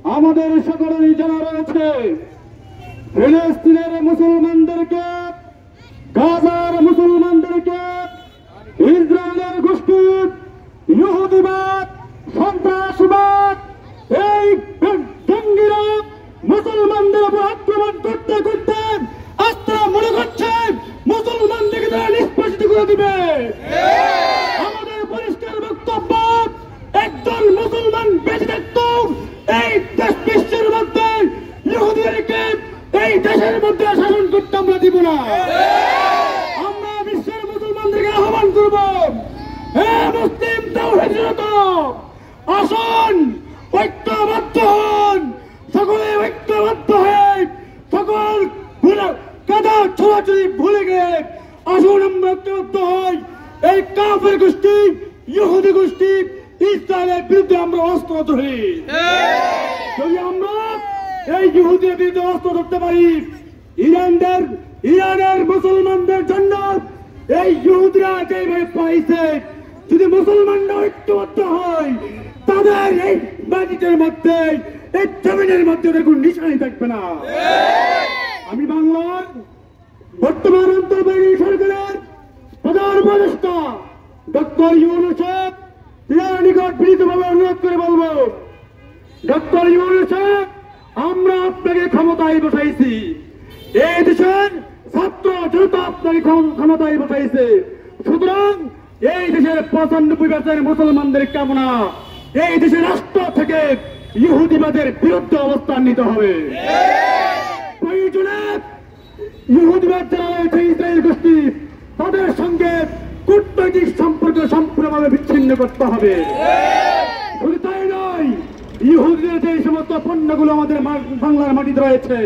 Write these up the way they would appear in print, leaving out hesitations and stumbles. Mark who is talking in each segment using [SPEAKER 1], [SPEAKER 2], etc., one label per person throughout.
[SPEAKER 1] আমাদের সকলেরই জানা রয়েছে ফিলিস্তিনের মুসলমানদেরকে, গাজার মুসলমানদেরকে ইসরায়েলের গোষ্ঠী ইহুদিবাদ, সন্ত্রাসবাদ, এই জঙ্গিরা মুসলমানদের উপর আক্রমণ করতে করতে আজ তারা মনে করছে মুসলমানদেরকে তারা নিষ্পেষিত করে দিবে। আমাদের পরিষ্কার বক্তব্য, একজন মুসলমান বেঁচে থাকত এই দেশ বিশ্বের মধ্যে ইহুদিদেরকে এই দেশের মধ্যে শাসন করতে আমরা দিব না। আমরা বিশ্বের মুসলমানদেরকে আহ্বান করব, হে মুসলিম তাওহীদ জনতা, আসুন ঐক্যবদ্ধ হন, সকলে ঐক্যবদ্ধ হয়ে সকল কাদা ছোড়াছুড়ি ভুলে গিয়ে আসুন আমরা ঐক্যবদ্ধ হই। এই কাফের গোষ্ঠী, ইহুদি গোষ্ঠী, ইসরায়েলের বিরুদ্ধে আমরা অস্ত্র ধরি। যদি আমরা এই ইহুদির বিরুদ্ধে অস্ত্র ধরতে পারি, ইরানের মুসলমানদের জন্য এই ইহুদিরা যেভাবে পাইছে, যদি মুসলমানরা ঐক্যবদ্ধ হয় তাদের এই মাটির মধ্যে, এই জমিনের মধ্যে কোন নিশানি থাকবে না। আমি বাংলার বর্তমান অন্তর্বর্তী সরকারের প্রধান উপদেষ্টা ডক্টর ইউনূস সাহেব নিকট বিনীতভাবে অনুরোধ করে বলবো, ডক্টর ইউনূস সাহেব, আমরা আপনাকে ক্ষমতায় বসাইছি, এই দেশের ছাত্র জনতা আপনাকে ক্ষমতায় বসাইছে, সুতরাং এই দেশের 95% মুসলমানদের কামনা, এই দেশের রাষ্ট্র থেকে ইহুদিবাদের বিরুদ্ধে অবস্থান নিতে হবে। প্রয়োজনে ইহুদিবাদ যারা রয়েছে ইসরায়েল গোষ্ঠী, তাদের সঙ্গে কূটনৈতিক সম্পর্ক সম্পূর্ণভাবে বিচ্ছিন্ন করতে হবে। শুধু তাই নয়, ইহুদিদের যে সমস্ত পণ্যগুলো আমাদের বাংলার মাটিতে রয়েছে,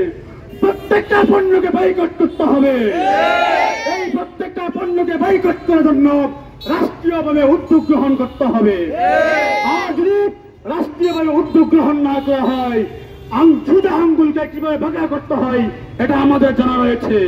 [SPEAKER 1] প্রত্যেকটা পণ্যকে বয়কট করতে হবে। এই প্রত্যেকটা পণ্যকে বয়কট করার জন্য রাষ্ট্রীয়ভাবে উদ্যোগ গ্রহণ করতে হবে। আর যদি রাষ্ট্রীয়ভাবে উদ্যোগ গ্রহণ না করা হয়, সুদা আঙ্গুলকে কিভাবে ভাগা করতে হয় এটা আমাদের জানা রয়েছে।